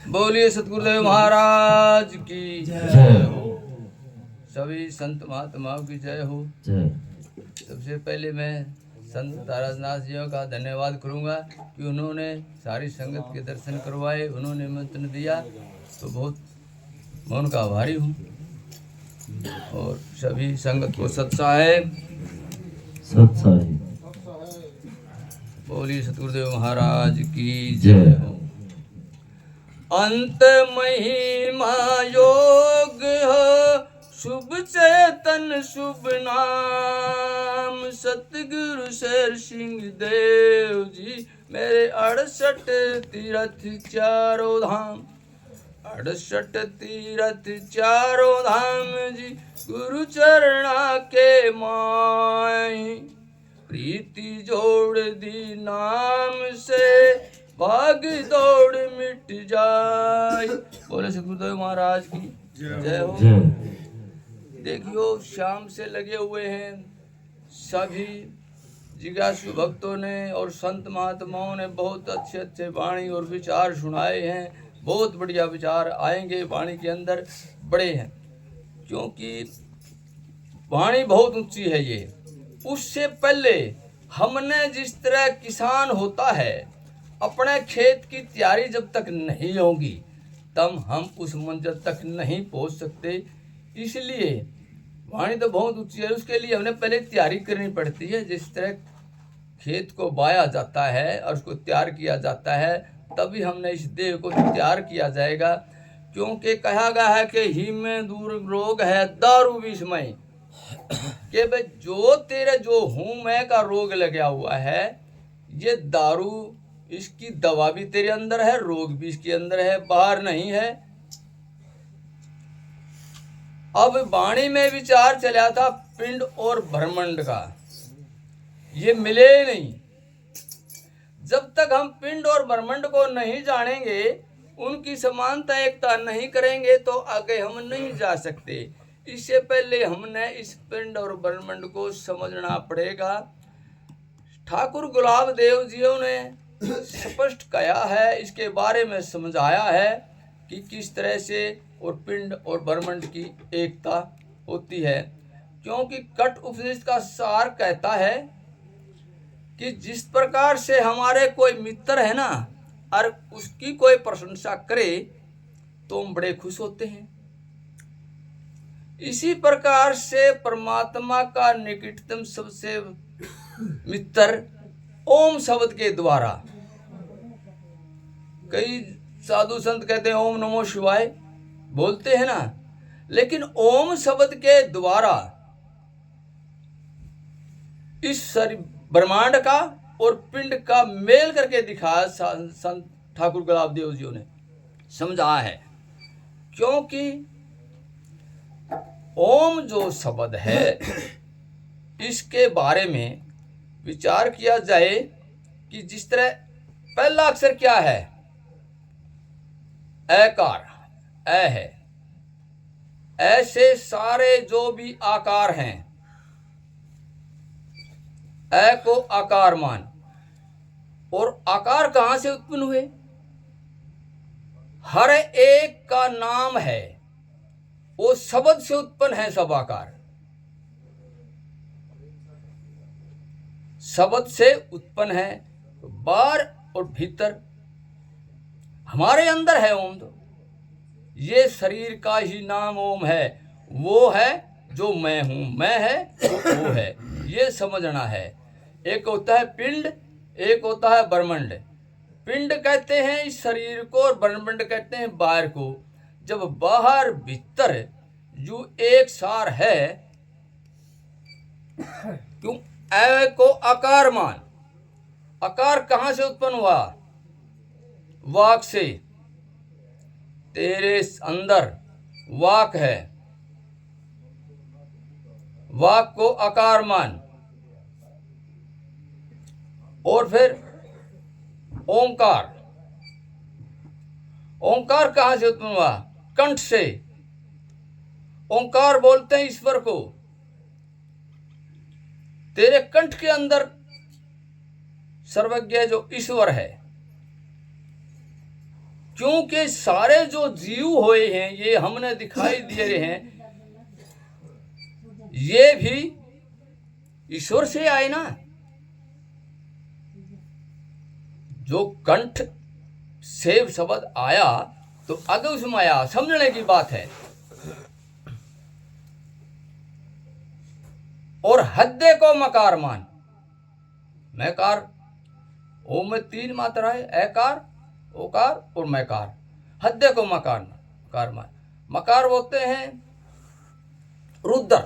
बोलिए सतगुरुदेव महाराज की जय हो। सभी संत महात्माओं की जय हो। सबसे पहले मैं संत तारानाथ जी का धन्यवाद करूंगा कि उन्होंने सारी संगत के दर्शन करवाए, उन्होंने निमंत्रण दिया, तो बहुत मैं उनका आभारी हूँ। और सभी संगत को सत्साहेब बोलिए सतगुरुदेव महाराज की जय हो। अंत महिमा योग हो, शुभ चेतन शुभ नाम, सतगुरु शेर सिंह देव जी मेरे 68 तीर्थ चारों धाम, 68 तीर्थ चारों धाम जी गुरु चरणा के माई, प्रीति जोड़ दी नाम से भाग दौड़ मिट जाए। बोले सतगुरुदेव महाराज की जय हो। देखियो शाम से लगे हुए हैं सभी जिज्ञासु भक्तों ने और संत महात्माओं ने बहुत अच्छे अच्छे वाणी और विचार सुनाए हैं। बहुत बढ़िया विचार आएंगे वाणी के अंदर बड़े हैं, क्योंकि वाणी बहुत ऊंची है ये। उससे पहले हमने जिस तरह किसान होता है, अपने खेत की तैयारी जब तक नहीं होगी तब हम उस मंजिल तक नहीं पहुंच सकते। इसलिए वाणी तो बहुत ऊंची है, उसके लिए हमने पहले तैयारी करनी पड़ती है। जिस तरह खेत को बाया जाता है और उसको तैयार किया जाता है, तभी हमने इस देह को तैयार किया जाएगा। क्योंकि कहा गया है कि ही में दूर रोग है दारू विषमय, कि भाई जो तेरे जो हूं मैं का रोग लगा हुआ है, ये दारू इसकी दवा भी तेरे अंदर है, रोग भी इसके अंदर है, बाहर नहीं है। अब वाणी में विचार चला था पिंड और ब्रह्मांड का, ये मिले नहीं। जब तक हम पिंड और ब्रह्मांड को नहीं जानेंगे, उनकी समानता एकता नहीं करेंगे, तो आगे हम नहीं जा सकते। इससे पहले हमने इस पिंड और ब्रह्मांड को समझना पड़ेगा। ठाकुर गुलाब देव जियों ने स्पष्ट कहा है, इसके बारे में समझाया है कि किस तरह से और पिंड और ब्रह्मांड की एकता होती है। क्योंकि कठ उपनिषद का सार कहता है कि जिस प्रकार से हमारे कोई मित्र है ना, और उसकी कोई प्रशंसा करे तो हम बड़े खुश होते हैं, इसी प्रकार से परमात्मा का निकटतम सबसे मित्र ओम शब्द के द्वारा, कई साधु संत कहते हैं ओम नमो शिवाय बोलते हैं ना, लेकिन ओम शब्द के द्वारा इस ब्रह्मांड का और पिंड का मेल करके दिखाया संत ठाकुर गुलाब देव जी ने समझा है। क्योंकि ओम जो शब्द है, इसके बारे में विचार किया जाए कि जिस तरह पहला अक्षर क्या है, एकार, ए है। ऐसे सारे जो भी आकार हैं, ए को आकार मान। और आकार कहां से उत्पन्न हुए? हर एक का नाम है, वो शब्द से उत्पन्न है। सब आकार शब्द से उत्पन्न है। बाहर और भीतर हमारे अंदर है ओम। तो ये शरीर का ही नाम ओम है। वो है जो मैं हूं, मैं है वो है, ये समझना है। एक होता है पिंड, एक होता है ब्रह्मांड। पिंड कहते हैं इस शरीर को और ब्रह्मांड कहते हैं बाहर को। जब बाहर भीतर जो एक सार है, क्यों ए को आकार मान। आकार कहां से उत्पन्न हुआ? वाक से। तेरे अंदर वाक है, वाक को आकार मान। और फिर ओंकार, ओंकार कहां से उत्पन्न हुआ? कंठ से। ओंकार बोलते हैं ईश्वर को। तेरे कंठ के अंदर सर्वज्ञ जो ईश्वर है, क्योंकि सारे जो जीव हुए हैं ये हमने दिखाई दे रहे हैं, ये भी ईश्वर से आए ना। जो कंठ सेव शब्द आया तो आगे उसमें आया, समझने की बात है। और हद्दे को मकार मान, मैकार, ओम में 3 मात्रा है, ऐकार, ओकार और मैकार। हद्दे को मकार मान, मकार बोलते हैं रुद्र,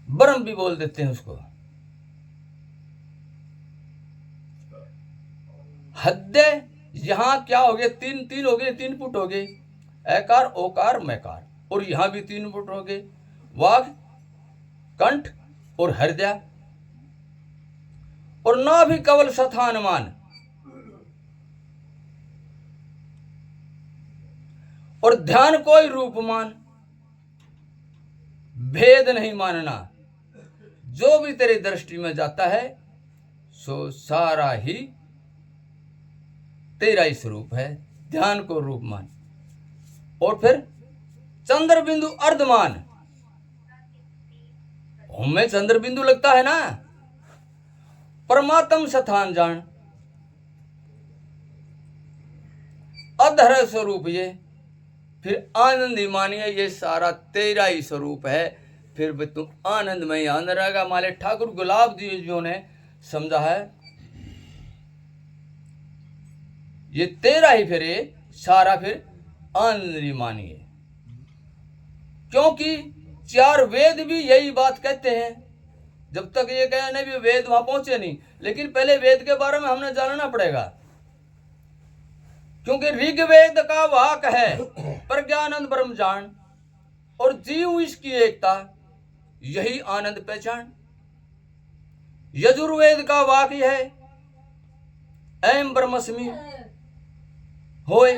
ब्रह्म भी बोल देते हैं उसको। हद्दे यहां क्या हो गए, तीन हो गए, 3 फुट हो गए, ऐकार, ओकार, मैकार। और यहां भी 3 फुट हो गए, वाघ, कंठ और हृदय। और ना भी कवल स्थान मान, और ध्यान कोई रूप मान, भेद नहीं मानना। जो भी तेरी दृष्टि में जाता है सो सारा ही तेरा ही स्वरूप है, ध्यान को रूप मान। और फिर चंद्र बिंदु अर्धमान, हमें चंद्र बिंदु लगता है ना। परमात्म स्थान जान, अधर स्वरूप ये, फिर आनंद ही मानिए, ये सारा तेरा ही स्वरूप है। फिर भी तुम आनंद में ही आनंद रहेगा। हमारे ठाकुर गुलाब जी ने समझा है ये तेरा ही, फिर ये सारा फिर आनंद ही मानिए। क्योंकि 4 वेद भी यही बात कहते हैं। जब तक ये कहे नहीं भी वेद वहां पहुंचे नहीं, लेकिन पहले वेद के बारे में हमने जानना पड़ेगा। क्योंकि ऋग्वेद का वाक है प्रज्ञानंद ब्रह्म जान, और जीव इसकी एकता, यही आनंद पहचान। यजुर्वेद का वाक्य है ऐम ब्रह्मस्मि होए,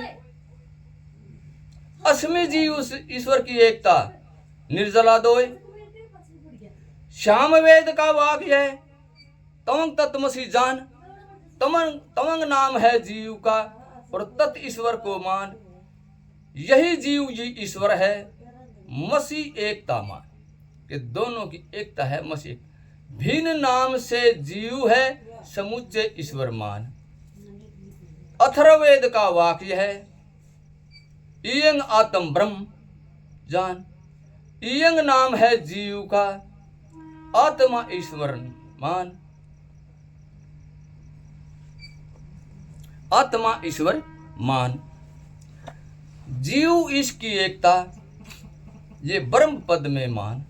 अस्मि जीव ईश्वर की एकता निर्जला दोए। श्याम वेद का वाक्य है तमंग तत्मसी जान, तमंग नाम है जीव का और तत् ईश्वर को मान। यही जीव जी ईश्वर है, मसी एकता मान, कि दोनों की एकता है। मसी भिन्न नाम से जीव है, समुच्चय ईश्वर मान। अथर्ववेद का वाक्य है इयंग आत्म ब्रह्म जान। इयंग नाम है जीव का, आत्मा ईश्वर मान। आत्मा ईश्वर मान, जीव इसकी एकता, ये ब्रह्म पद में मान।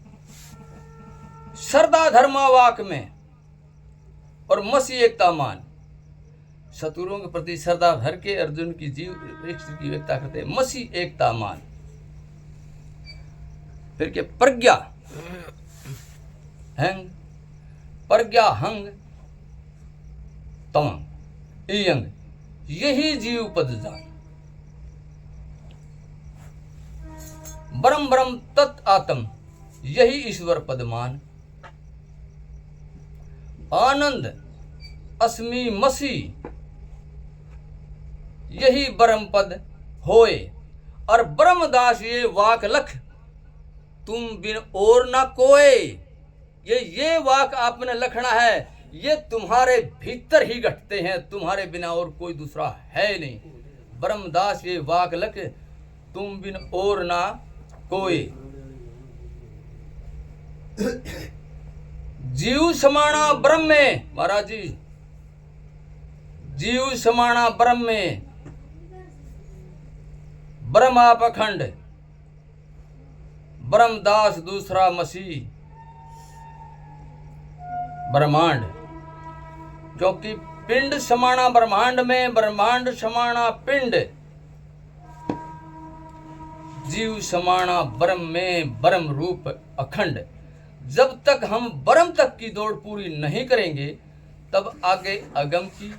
श्रद्धा धर्मावाक में और मसी एकता मान। शत्रुओं के प्रति श्रद्धा भर के अर्जुन की जीव की एकता करते हैं, मसी एकता मान। फिर के प्रज्ञा हंग, प्रज्ञा हंग तमंग इयंग, यही जीव पद जान। ब्रह्म ब्रह्म तत् आत्म, यही ईश्वर पद मान। आनंद अस्मि मसी, यही ब्रह्म पद होए। और ब्रह्मदास ये वाक लख, तुम बिन और ना कोय। ये वाक आपने लखना है, ये तुम्हारे भीतर ही घटते हैं, तुम्हारे बिना और कोई दूसरा है नहीं। ब्रह्मदास ये वाक लख, तुम बिन और ना कोई। जीव समाना ब्रह्म में, महाराज जी, जीव समाना ब्रह्म में, ब्रह्म अखंड, ब्रह्मदास दूसरा मसीह ब्रह्मांड। क्योंकि पिंड समाना ब्रह्मांड में, ब्रह्मांड समाना पिंड, जीव समाना ब्रह्म में, ब्रह्म रूप अखंड। जब तक हम ब्रह्म तक की दौड़ पूरी नहीं करेंगे, तब आगे अगम की,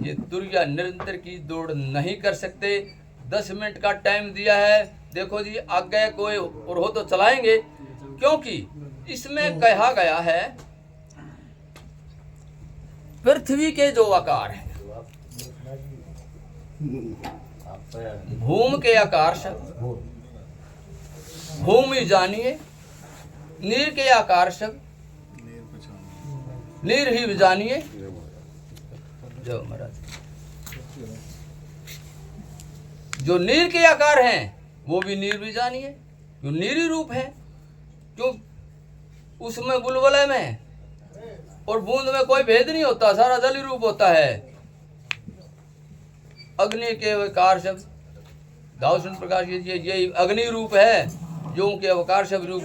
ये तुर्या निरंतर की दौड़ नहीं कर सकते। 10 मिनट का टाइम दिया है, देखो जी आगे कोई और हो तो चलाएंगे। क्योंकि इसमें कहा गया है पृथ्वी के जो आकार हैं, भूम के आकार शब्द, भूमि जानिए, नीर के आकार शब्द, नीर ही जानिए। जो महाराज जो नीर के आकार हैं वो भी नीर भी जानिए, जो नीरी रूप है, क्यों उसमें बुलबुले में और बूंद में कोई भेद नहीं होता, सारा जली रूप होता है। अग्नि के अवकार शब्द, दाऊसन प्रकाश ये अग्नि रूप है, जो उनके अवकार शब्द रूप